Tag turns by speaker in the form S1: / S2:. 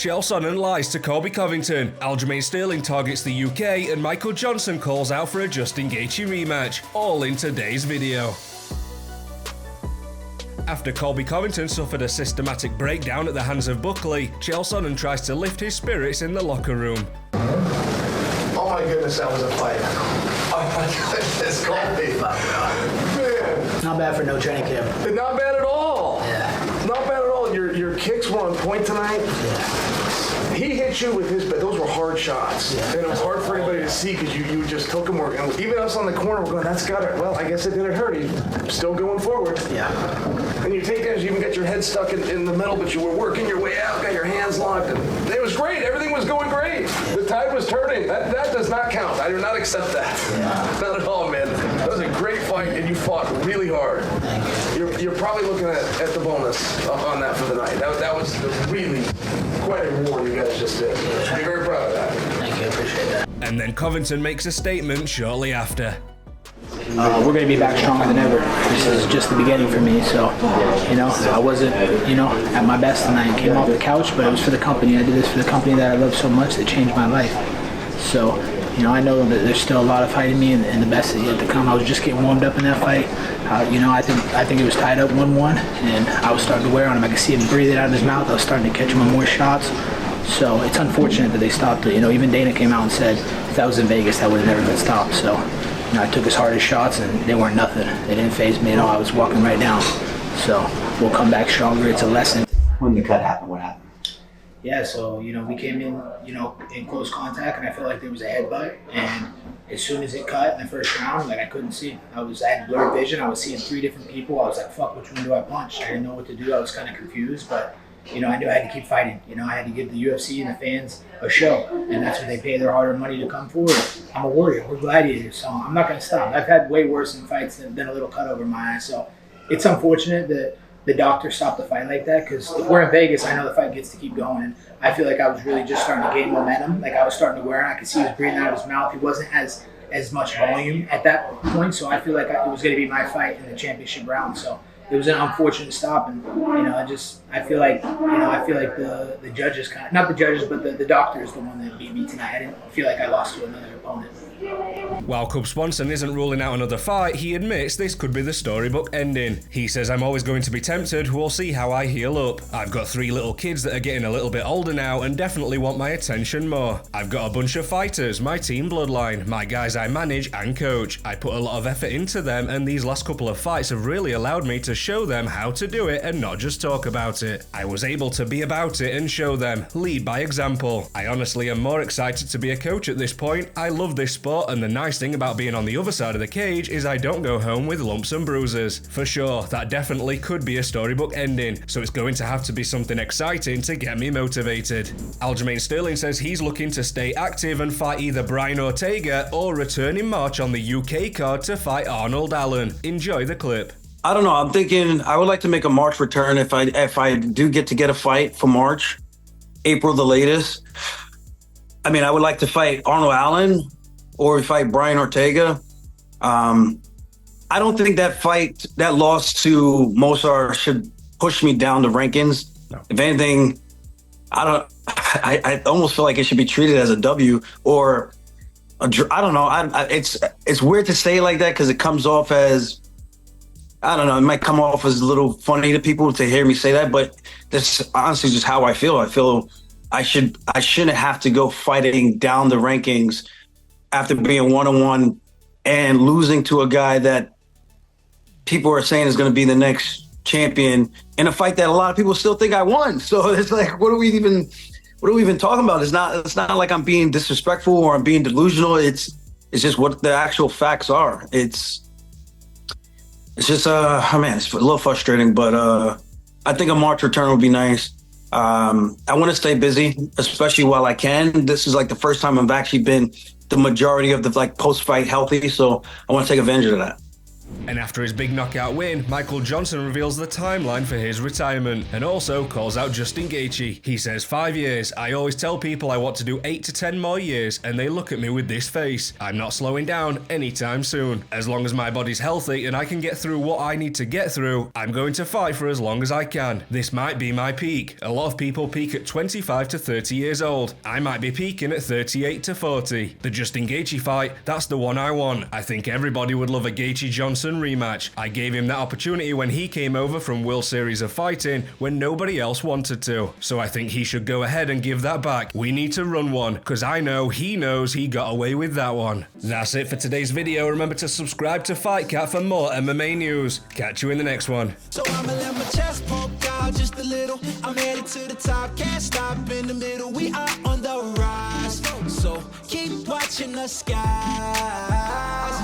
S1: Chael Sonnen lies to Colby Covington, Aljamain Sterling targets the UK, and Michael Johnson calls out for a Justin Gaethje rematch, all in today's video. After Colby Covington suffered a systematic breakdown at the hands of Buckley, Chael Sonnen tries to lift his spirits in the locker room.
S2: Oh my goodness, that was a fight. Oh my goodness, Colby. Man.
S3: Not bad for no training camp.
S2: Not bad at all.
S3: Yeah.
S2: Not bad at all. Your kicks were on point tonight.
S3: Yeah.
S2: He hit you with his, but those were hard shots.
S3: Yeah.
S2: And it was hard for anybody to see because you just took him. And even us on the corner were going, that's got it. Well, I guess it didn't hurt. He's still going forward.
S3: Yeah.
S2: And you take that, you even got your head stuck in the middle, but you were working your way out, got your hands locked. And it was great. Everything was going great. The tide was turning. That does not count. I do not accept that.
S3: Yeah.
S2: Not at all, man. That was a great fight, and you fought really hard.
S3: Thank you.
S2: You're probably looking at the bonus on that for the night. That was really quite a war you guys just did.
S3: Yeah.
S2: Be very proud of that.
S3: Thank you, I appreciate that.
S1: And then Covington makes a statement shortly after.
S3: We're going to be back stronger than ever. This is just the beginning for me. So, I wasn't, at my best tonight. Came off the couch, but it was for the company. I did this for the company that I love so much that changed my life. So, I know that there's still a lot of fight in me, and the best is yet to come. I was just getting warmed up in that fight. I think it was tied up 1-1, and I was starting to wear on him. I could see him breathing out of his mouth. I was starting to catch him on more shots. So it's unfortunate that they stopped it. Even Dana came out and said if that was in Vegas, that would have never been stopped. So, I took his hardest shots, and they weren't nothing. They didn't faze me at all. I was walking right down. So we'll come back stronger. It's a lesson.
S4: When the cut happened, what happened?
S3: Yeah, so, we came in, in close contact, and I felt like there was a headbutt. And as soon as it cut in the first round, I couldn't see. I had blurred vision. I was seeing 3 different people. I was like, fuck, which one do I punch? I didn't know what to do. I was kind of confused, but, I knew I had to keep fighting. I had to give the UFC and the fans a show, and that's what they pay their hard-earned money to come forward. I'm a warrior. We're gladiators, so I'm not going to stop. I've had way worse in fights than a little cut over my eye, so it's unfortunate that the doctor stopped the fight like that, because if we're in Vegas, I know the fight gets to keep going, and I feel like I was really just starting to gain momentum. I was starting to wear it. I could see he was breathing out of his mouth. He wasn't as much volume at that point, so I feel like it was going to be my fight in the championship round. So it was an unfortunate stop, and I feel like the judges not the judges, but the doctor is the one that beat me tonight. I didn't feel like I lost to another opponent.
S1: While Cub Swanson isn't ruling out another fight, he admits this could be the storybook ending. He says, I'm always going to be tempted, we'll see how I heal up. I've got 3 little kids that are getting a little bit older now and definitely want my attention more. I've got a bunch of fighters, my team bloodline, my guys I manage and coach. I put a lot of effort into them, and these last couple of fights have really allowed me to show them how to do it and not just talk about it. I was able to be about it and show them, lead by example. I honestly am more excited to be a coach at this point. I love this sport, and the nice thing about being on the other side of the cage is I don't go home with lumps and bruises. For sure, that definitely could be a storybook ending, so it's going to have to be something exciting to get me motivated. Aljamain Sterling says he's looking to stay active and fight either Brian Ortega or return in March on the UK card to fight Arnold Allen. Enjoy the clip.
S5: I don't know. I'm thinking I would like to make a March return if I do get a fight for March, April the latest. I mean, I would like to fight Arnold Allen or fight Brian Ortega. I don't think that loss to Mosar should push me down the rankings. No. If anything, I almost feel like it should be treated as a W or I don't know. It's weird to say it like that because it comes off as, I don't know, it might come off as a little funny to people to hear me say that, but that's honestly just how I feel. I feel I shouldn't have to go fighting down the rankings after being 1-on-1 and losing to a guy that people are saying is going to be the next champion in a fight that a lot of people still think I won. So it's like, what are we even talking about? It's not like I'm being disrespectful or I'm being delusional. It's just what the actual facts are. It's just, it's a little frustrating, but I think a March return would be nice. I want to stay busy, especially while I can. This is the first time I've actually been the majority of the post-fight healthy, so I want to take advantage of that.
S1: And after his big knockout win, Michael Johnson reveals the timeline for his retirement and also calls out Justin Gaethje. He says, 5 years. I always tell people I want to do 8 to 10 more years and they look at me with this face. I'm not slowing down anytime soon. As long as my body's healthy and I can get through what I need to get through, I'm going to fight for as long as I can. This might be my peak. A lot of people peak at 25 to 30 years old. I might be peaking at 38 to 40. The Justin Gaethje fight, that's the one I want. I think everybody would love a Gaethje-Johnson rematch. I gave him that opportunity when he came over from World Series of Fighting when nobody else wanted to. So I think he should go ahead and give that back. We need to run one, because I know he knows he got away with that one. That's it for today's video. Remember to subscribe to Fight Cat for more MMA news. Catch you in the next one.
S6: So I'ma let my chest poke out just a little. I'm headed to the top, can't stop in the middle. We are on the rise, so keep watching the skies.